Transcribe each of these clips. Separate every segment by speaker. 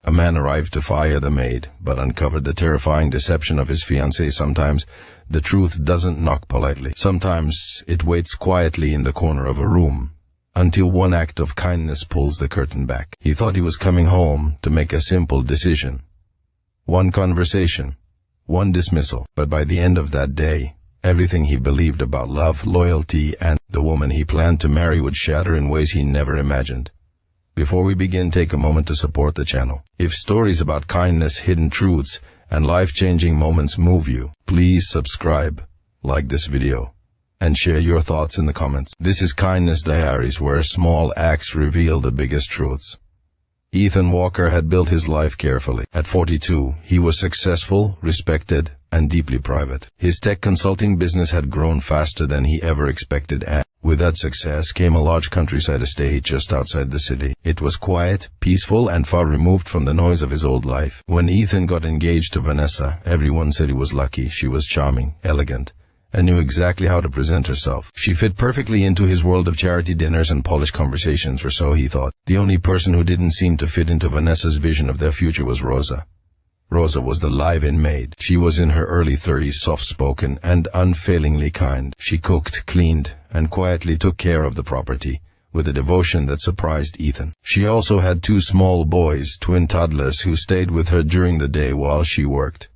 Speaker 1: A man arrived to fire the maid, but uncovered the terrifying deception of his fiancée. Sometimes the truth doesn't knock politely. Sometimes it waits quietly in the corner of a room, until one act of kindness pulls the curtain back. He thought he was coming home to make a simple decision. One conversation, one dismissal. But by the end of that day, everything he believed about love, loyalty, and the woman he planned to marry would shatter in ways he never imagined. Before we begin, take a moment to support the channel. If stories about kindness, hidden truths, and life-changing moments move you, please subscribe, like this video, and share your thoughts in the comments. This is Kindness Diaries, where small acts reveal the biggest truths. Ethan Walker had built his life carefully. At 42, he was successful, respected, and deeply private. His tech consulting business had grown faster than he ever expected, and with that success came a large countryside estate just outside the city. It was quiet, peaceful, and far removed from the noise of his old life. When Ethan got engaged to Vanessa, everyone said he was lucky. She was charming, elegant, and knew exactly how to present herself. She fit perfectly into his world of charity dinners and polished conversations, or so he thought. The only person who didn't seem to fit into Vanessa's vision of their future was Rosa. Rosa was the live-in maid. She was in her early 30s, soft-spoken and unfailingly kind. She cooked, cleaned, and quietly took care of the property, with a devotion that surprised Ethan. She also had 2 small boys, twin toddlers, who stayed with her during the day while she worked.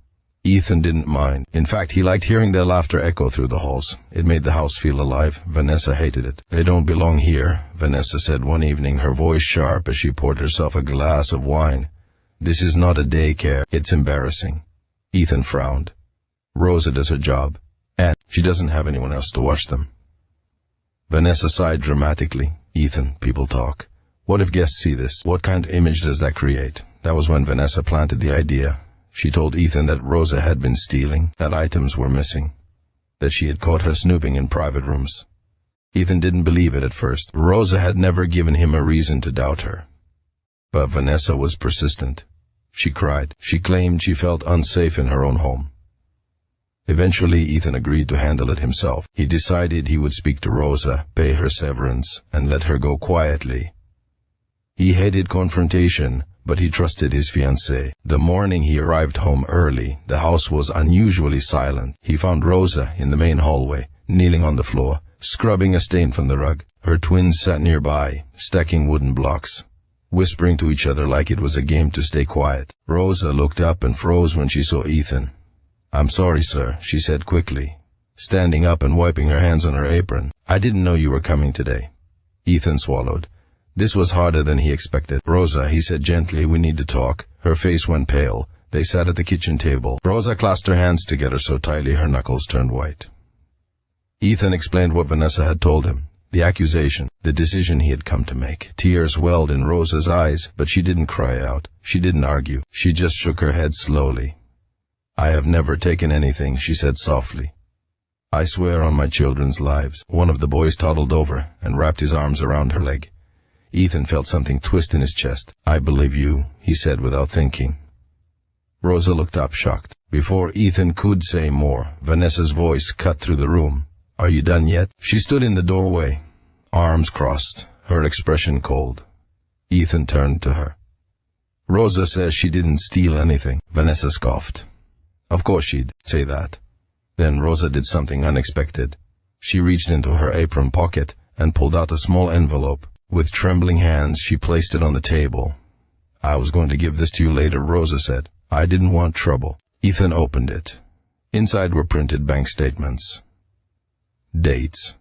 Speaker 1: Ethan didn't mind. In fact, he liked hearing their laughter echo through the halls. It made the house feel alive. Vanessa hated it. "They don't belong here," Vanessa said one evening, her voice sharp as she poured herself a glass of wine. "This is not a daycare. It's embarrassing." Ethan frowned. "Rosa does her job, and she doesn't have anyone else to watch them." Vanessa sighed dramatically. "Ethan, people talk. What if guests see this? What kind of image does that create?" That was when Vanessa planted the idea. She told Ethan that Rosa had been stealing, that items were missing, that she had caught her snooping in private rooms. Ethan didn't believe it at first. Rosa had never given him a reason to doubt her. But Vanessa was persistent. She cried. She claimed she felt unsafe in her own home. Eventually, Ethan agreed to handle it himself. He decided he would speak to Rosa, pay her severance, and let her go quietly. He hated confrontation, but he trusted his fiancée. The morning he arrived home early, the house was unusually silent. He found Rosa in the main hallway, kneeling on the floor, scrubbing a stain from the rug. Her twins sat nearby, stacking wooden blocks, whispering to each other like it was a game to stay quiet. Rosa looked up and froze when she saw Ethan. "I'm sorry, sir," she said quickly, standing up and wiping her hands on her apron. "I didn't know you were coming today." Ethan swallowed. This was harder than he expected. "Rosa," he said gently, "we need to talk." Her face went pale. They sat at the kitchen table. Rosa clasped her hands together so tightly her knuckles turned white. Ethan explained what Vanessa had told him, the accusation, the decision he had come to make. Tears welled in Rosa's eyes, but she didn't cry out. She didn't argue. She just shook her head slowly. "I have never taken anything," she said softly. "I swear on my children's lives." One of the boys toddled over and wrapped his arms around her leg. Ethan felt something twist in his chest. "I believe you," he said without thinking. Rosa looked up, shocked. Before Ethan could say more, Vanessa's voice cut through the room. "Are you done yet?" She stood in the doorway, arms crossed, her expression cold. Ethan turned to her. "Rosa says she didn't steal anything." Vanessa scoffed. "Of course she'd say that." Then Rosa did something unexpected. She reached into her apron pocket and pulled out a small envelope. With trembling hands, she placed it on the table. "I was going to give this to you later," Rosa said. "I didn't want trouble." Ethan opened it. Inside were printed bank statements, dates,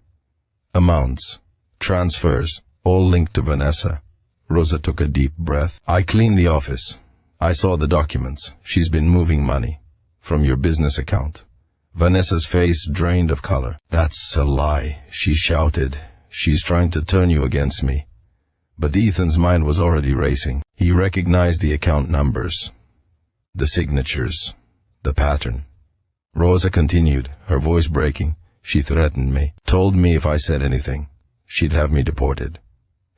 Speaker 1: amounts, transfers, all linked to Vanessa. Rosa took a deep breath. "I cleaned the office. I saw the documents. She's been moving money from your business account." Vanessa's face drained of color. "That's a lie," she shouted. "She's trying to turn you against me." But Ethan's mind was already racing. He recognized the account numbers, the signatures, the pattern. Rosa continued, her voice breaking. "She threatened me, told me if I said anything, she'd have me deported.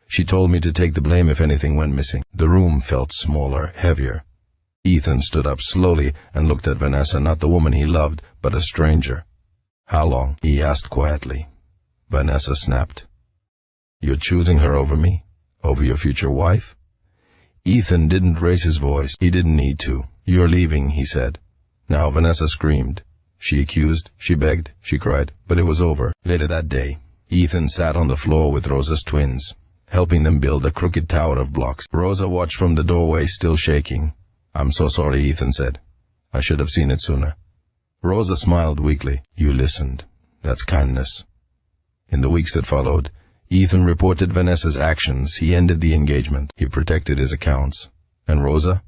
Speaker 1: She told me to take the blame if anything went missing." The room felt smaller, heavier. Ethan stood up slowly and looked at Vanessa, not the woman he loved, but a stranger. "How long?" he asked quietly. Vanessa snapped. "You're choosing her over me? Over your future wife?" Ethan didn't raise his voice. He didn't need to. "You're leaving," he said. Now Vanessa screamed. She accused, she begged, she cried, but it was over. Later that day, Ethan sat on the floor with Rosa's twins, helping them build a crooked tower of blocks. Rosa watched from the doorway, still shaking. "I'm so sorry," Ethan said. "I should have seen it sooner." Rosa smiled weakly. "You listened. That's kindness." In the weeks that followed, Ethan reported Vanessa's actions. He ended the engagement. He protected his accounts. And Rosa?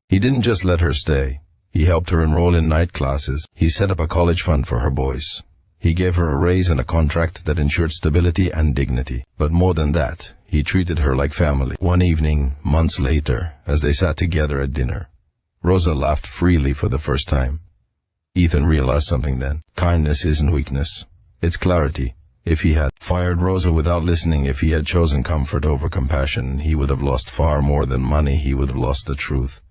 Speaker 1: He didn't just let her stay. He helped her enroll in night classes. He set up a college fund for her boys. He gave her a raise and a contract that ensured stability and dignity. But more than that, he treated her like family. One evening, months later, as they sat together at dinner, Rosa laughed freely for the first time. Ethan realized something then. Kindness isn't weakness. It's clarity. If he had fired Rosa without listening, if he had chosen comfort over compassion, he would have lost far more than money. He would have lost the truth.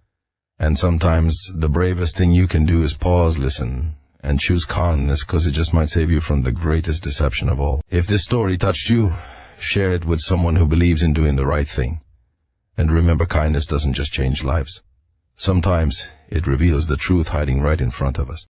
Speaker 1: And sometimes the bravest thing you can do is pause, listen, and choose kindness, because it just might save you from the greatest deception of all. If this story touched you, share it with someone who believes in doing the right thing. And remember, kindness doesn't just change lives. Sometimes it reveals the truth hiding right in front of us.